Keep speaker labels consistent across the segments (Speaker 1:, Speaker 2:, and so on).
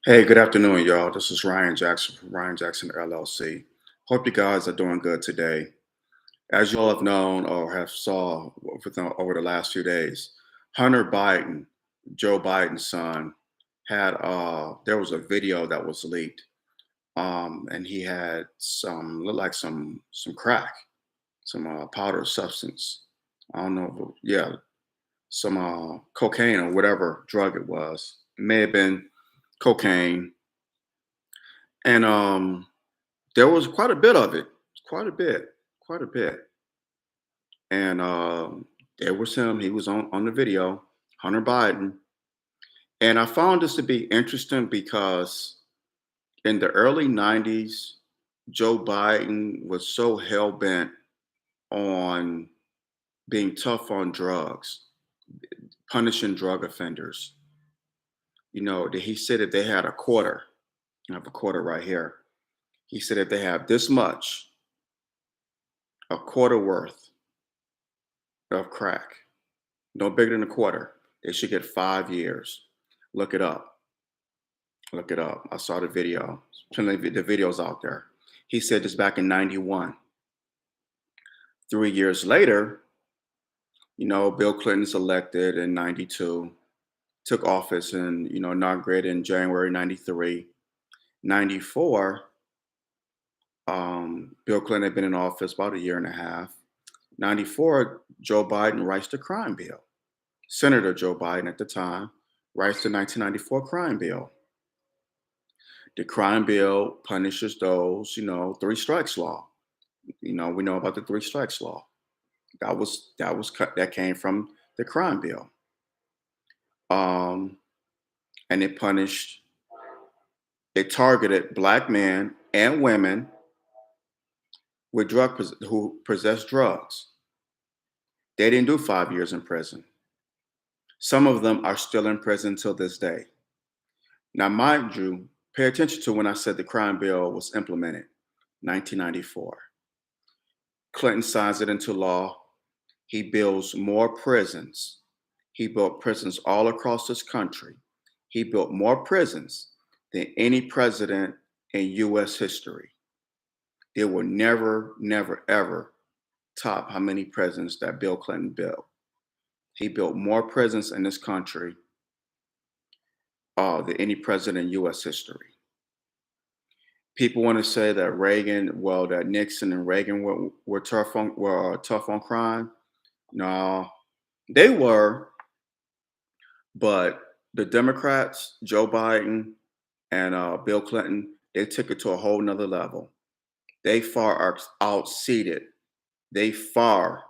Speaker 1: Hey, good afternoon, y'all. This is Ryan Jackson from Ryan Jackson LLC. Hope you guys are doing good today. As you all have known or have saw over the last few days, Hunter Biden, Joe Biden's son, had there was a video that was leaked, and he had some looked like some crack, some powder substance. I don't know, yeah, some cocaine or whatever drug it was. It may have been cocaine, and there was quite a bit of it, quite a bit, quite a bit. And there was him. He was on the video, Hunter Biden. And I found this to be interesting because in the early 90s, Joe Biden was so hell bent on being tough on drugs, punishing drug offenders. You know, that he said if they had a quarter, I have a quarter right here. He said if they have this much, a quarter worth of crack, no bigger than a quarter, they should get 5 years. Look it up. Look it up. I saw the video. Plenty of the videos out there. He said this back in 91. 3 years later, Bill Clinton's elected in 92, took office and, inaugurated in January 93. 94, Bill Clinton had been in office about a year and a half. 94, Joe Biden writes the crime bill. Senator Joe Biden at the time writes the 1994 crime bill. The crime bill punishes those, three strikes law. We know about the three strikes law. That came from the crime bill. And it targeted black men and women with who possess drugs. They didn't do 5 years in prison. Some of them are still in prison till this day. Now, mind you, pay attention to when I said the crime bill was implemented, 1994. Clinton signs it into law. He builds more prisons. He built prisons all across this country. He built more prisons than any president in U.S. history. There will never, never, ever top how many prisons that Bill Clinton built. He built more prisons in this country than any president in U.S. history. People want to say that that Nixon and Reagan were tough on crime. No, they were, but the Democrats, Joe Biden and Bill Clinton, they took it to a whole nother level. They far outseated. They far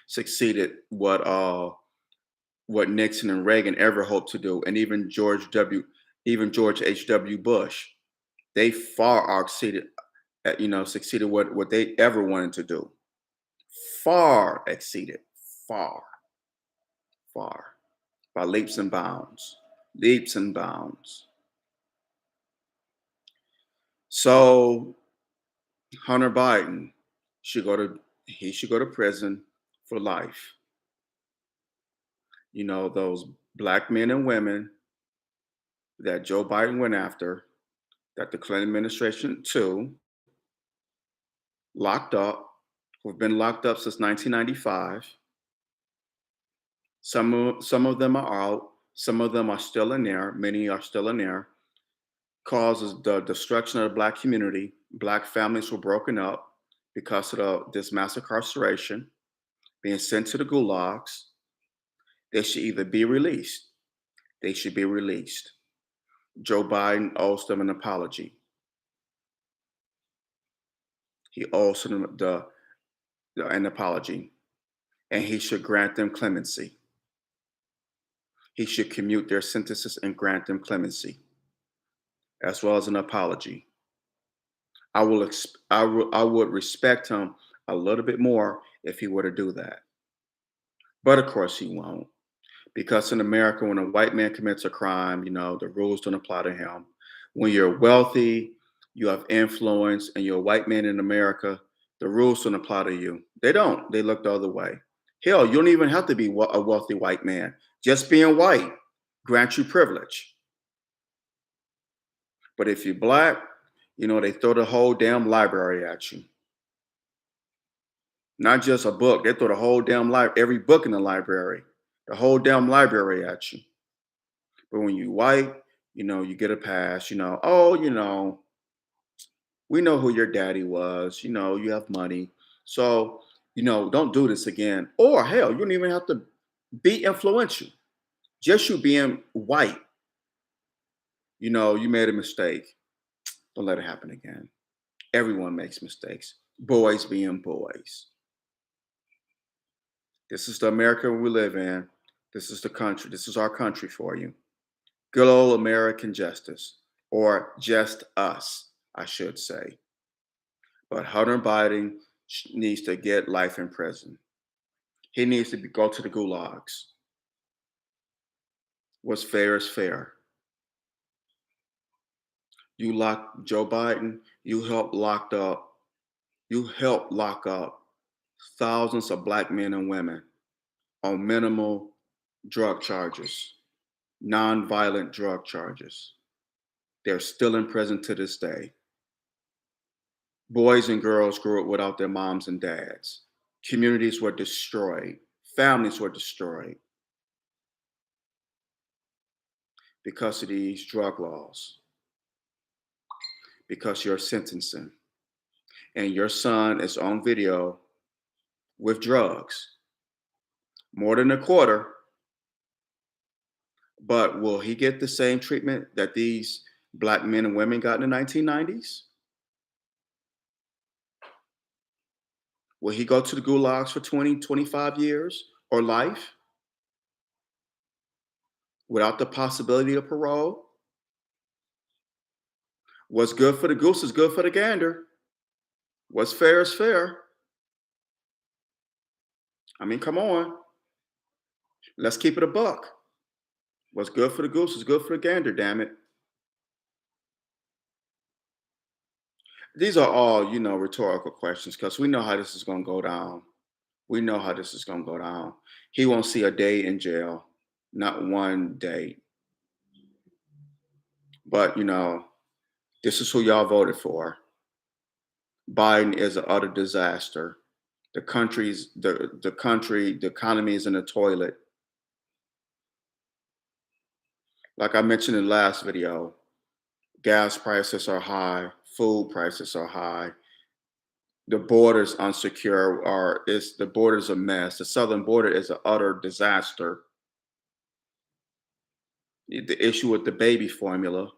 Speaker 1: succeeded what Nixon and Reagan ever hoped to do, and even George H.W. Bush. They far succeeded what they ever wanted to do. Far exceeded, far, far, by leaps and bounds, leaps and bounds. So Hunter Biden should go to prison for life. Those black men and women that Joe Biden went after, that the Clinton administration too, locked up, who've been locked up since 1995. Some of them are out. Some of them are still in there. Many are still in there. Causes the destruction of the black community. Black families were broken up because of this mass incarceration, being sent to the gulags. They should either be released. They should be released. Joe Biden owes them an apology. He owes them an apology, and he should grant them clemency. He should commute their sentences and grant them clemency, as well as an apology. I would respect him a little bit more if he were to do that, but of course he won't, because in America, when a white man commits a crime, the rules don't apply to him. When you're wealthy, you have influence, and you're a white man in America, the rules don't apply to you. They don't. They look the other way. Hell, you don't even have to be a wealthy white man. Just being white grant you privilege. But if you're black, they throw the whole damn library at you. Not just a book, they throw the whole damn every book in the library, the whole damn library at you. But when you white, you get a pass, oh, we know who your daddy was, you have money. So, don't do this again. Or hell, you don't even have to be influential. Just you being white, you made a mistake. Don't let it happen again. Everyone makes mistakes. Boys being boys. This is the America we live in. This is the country. This is our country for you. Good old American justice, or just us, I should say. But Hunter Biden needs to get life in prison. He needs to go to the gulags. What's fair is fair. You lock Joe Biden, you helped lock up thousands of black men and women on minimal drug charges, nonviolent drug charges. They're still in prison to this day. Boys and girls grew up without their moms and dads. Communities were destroyed. Families were destroyed because of these drug laws, because you're sentencing. And your son is on video with drugs, more than a quarter. But will he get the same treatment that these black men and women got in the 1990s? Will he go to the gulags for 20, 25 years or life without the possibility of parole? What's good for the goose is good for the gander. What's fair is fair. I mean, come on. Let's keep it a buck. What's good for the goose is good for the gander, damn it. These are all, rhetorical questions because we know how this is going to go down. We know how this is going to go down. He won't see a day in jail, not one day. But, this is who y'all voted for. Biden is an utter disaster. The economy is in the toilet. Like I mentioned in the last video, gas prices are high, food prices are high. The border's unsecure, the border's a mess. The southern border is an utter disaster. The issue with the baby formula.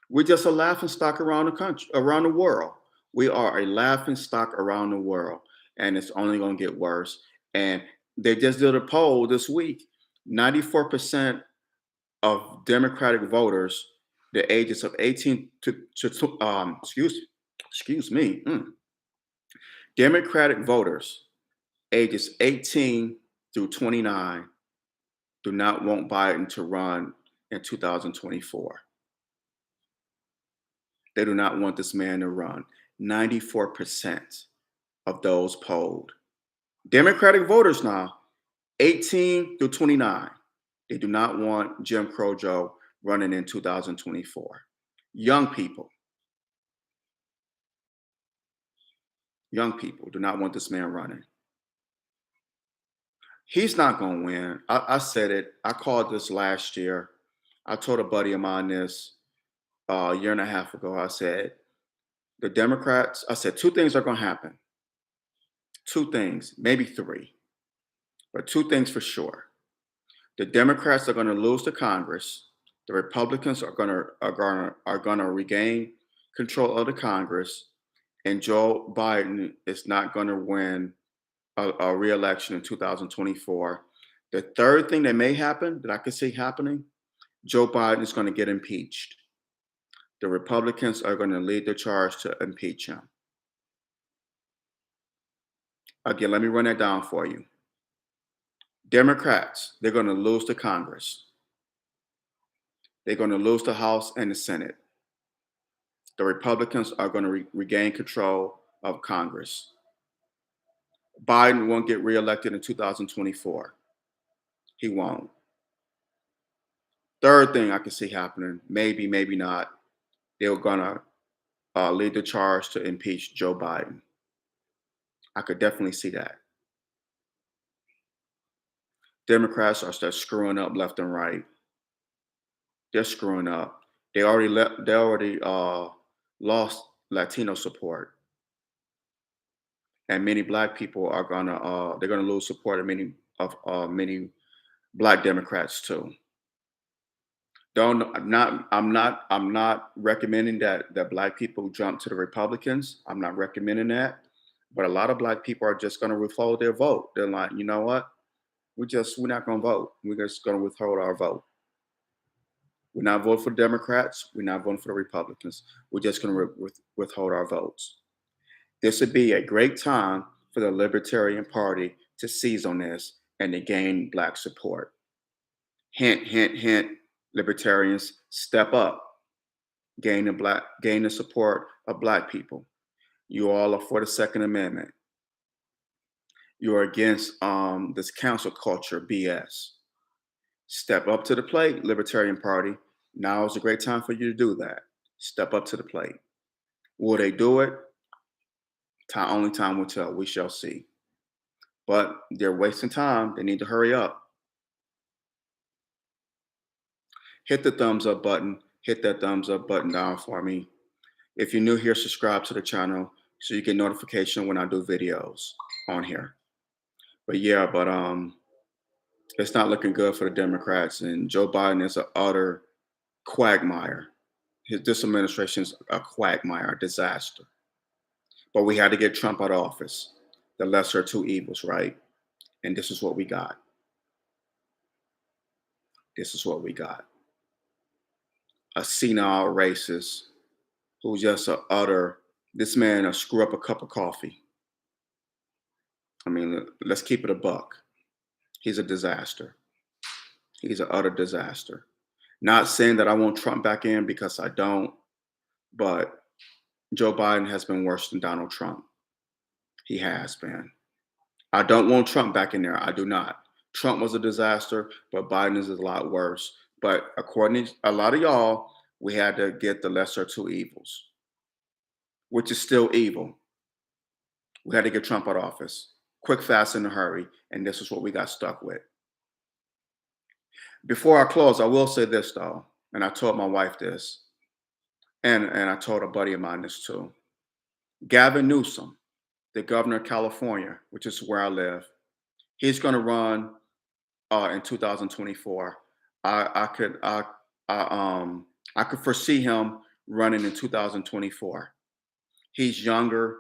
Speaker 1: We're just a laughing stock around the country, around the world. We are a laughing stock around the world, and it's only going to get worse. And they just did a poll this week. 94% of Democratic voters, the ages of 18 excuse me, Democratic voters, ages 18 through 29, do not want Biden to run in 2024. They do not want this man to run. 94% of those polled. Democratic voters now, 18 through 29, they do not want Jim Crow Joe running in 2024. Young people do not want this man running. He's not going to win. I said it. I called this last year. I told a buddy of mine this a year and a half ago. I said, the Democrats, I said, two things are going to happen. Two things, maybe three, but two things for sure. The Democrats are going to lose the Congress. The Republicans are going to regain control of the Congress, and Joe Biden is not going to win a re-election in 2024. The third thing that may happen, that I could see happening, Joe Biden is going to get impeached. The Republicans are going to lead the charge to impeach him. Again, let me run that down for you. Democrats, they're going to lose the Congress. They're going to lose the House and the Senate. The Republicans are going to regain control of Congress. Biden won't get reelected in 2024. He won't. Third thing I can see happening, maybe, maybe not, they're gonna lead the charge to impeach Joe Biden. I could definitely see that. Democrats are start screwing up left and right. They're screwing up. They already lost Latino support, and many black people are gonna they're gonna lose support of many black Democrats too. Don't I'm not recommending that black people jump to the Republicans. I'm not recommending that. But a lot of black people are just gonna withhold their vote. They're like, you know what? We're not gonna vote. We're just gonna withhold our vote. We're not voting for Democrats. We're not voting for the Republicans. We're just gonna withhold our votes. This would be a great time for the Libertarian Party to seize on this and to gain black support. Hint, hint, hint, libertarians, step up, gain the support of black people. You all are for the Second Amendment. You're against this council culture BS. Step up to the plate, Libertarian Party. Now is a great time for you to do that. Step up to the plate. Will they do it? Only time will tell. We shall see. But they're wasting time. They need to hurry up. Hit the thumbs up button. Hit that thumbs up button down for me. If you're new here, subscribe to the channel so you get notification when I do videos on here. But yeah, it's not looking good for the Democrats, and Joe Biden is an utter quagmire. This administration is a quagmire, a disaster. But we had to get Trump out of office. The lesser of two evils, right? And this is what we got. This is what we got. A senile racist who's just a utter, this man will screw up a cup of coffee. I mean, let's keep it a buck. He's a disaster. He's an utter disaster. Not saying that I want Trump back in because I don't, but Joe Biden has been worse than Donald Trump. He has been. I don't want Trump back in there. I do not. Trump was a disaster, but Biden is a lot worse. But according to a lot of y'all, we had to get the lesser of two evils, which is still evil. We had to get Trump out of office. Quick, fast, in a hurry. And this is what we got stuck with. Before I close, I will say this, though. And I told my wife this. And I told a buddy of mine this, too. Gavin Newsom, the governor of California, which is where I live, he's going to run in 2024. I could foresee him running in 2024. He's younger.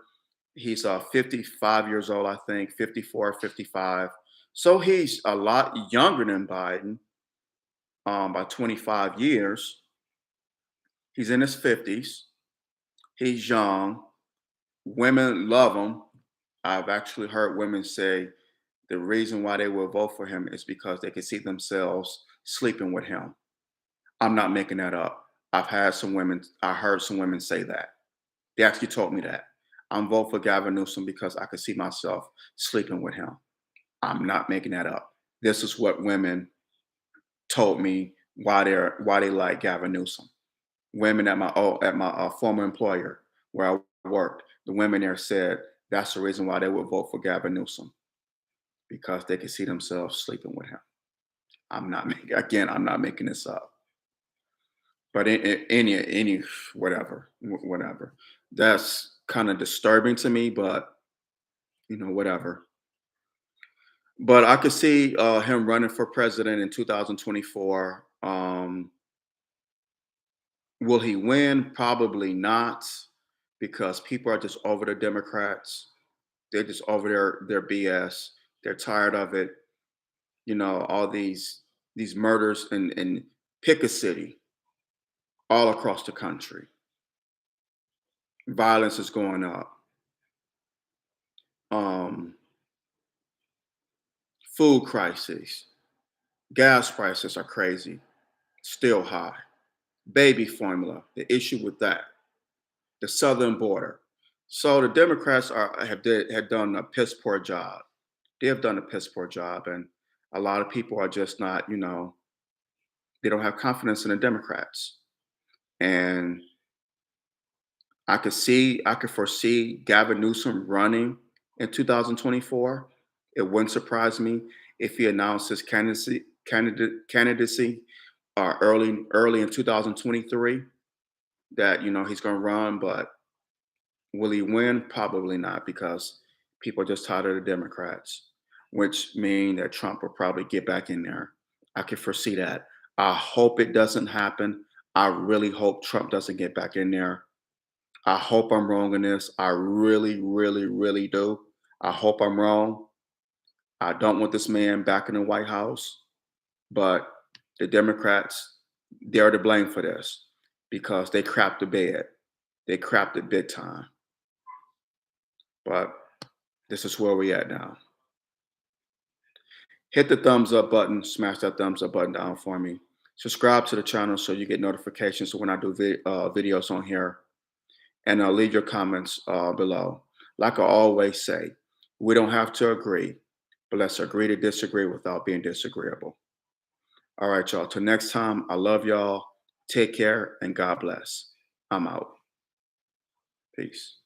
Speaker 1: He's 55 years old, I think, 54, 55. So he's a lot younger than Biden by 25 years. He's in his 50s. He's young. Women love him. I've actually heard women say the reason why they will vote for him is because they can see themselves sleeping with him. I'm not making that up. I heard some women say that. They actually told me that. I'm voting for Gavin Newsom because I could see myself sleeping with him. I'm not making that up. This is what women told me why they like Gavin Newsom. Women at my former employer where I worked, the women there said that's the reason why they would vote for Gavin Newsom because they could see themselves sleeping with him. I'm not making this up. But any whatever. That's kind of disturbing to me, but whatever. But I could see him running for president in 2024. Will he win? Probably not, because people are just over the Democrats. They're just over their BS. They're tired of it. All these murders in pick a city all across the country. Violence is going up. Food crisis. Gas prices are crazy, still high. Baby formula, the issue with that. The southern border. So the Democrats had done a piss poor job. They have done a piss poor job, and a lot of people are just not, They don't have confidence in the Democrats. And I could foresee Gavin Newsom running in 2024. It wouldn't surprise me if he announced his candidacy early in 2023 that he's going to run. But will he win? Probably not, because people are just tired of the Democrats, which mean that Trump will probably get back in there. I can foresee that. I hope it doesn't happen. I really hope Trump doesn't get back in there. I hope I'm wrong in this. I really, really, really do. I hope I'm wrong. I don't want this man back in the White House, but the Democrats, they're to blame for this because they crapped the bed. They crapped it big time. But this is where we at now. Hit the thumbs up button, smash that thumbs up button down for me. Subscribe to the channel so you get notifications when I do videos on here. And leave your comments below. Like I always say, we don't have to agree, but let's agree to disagree without being disagreeable. All right, y'all. Till next time, I love y'all. Take care and God bless. I'm out. Peace.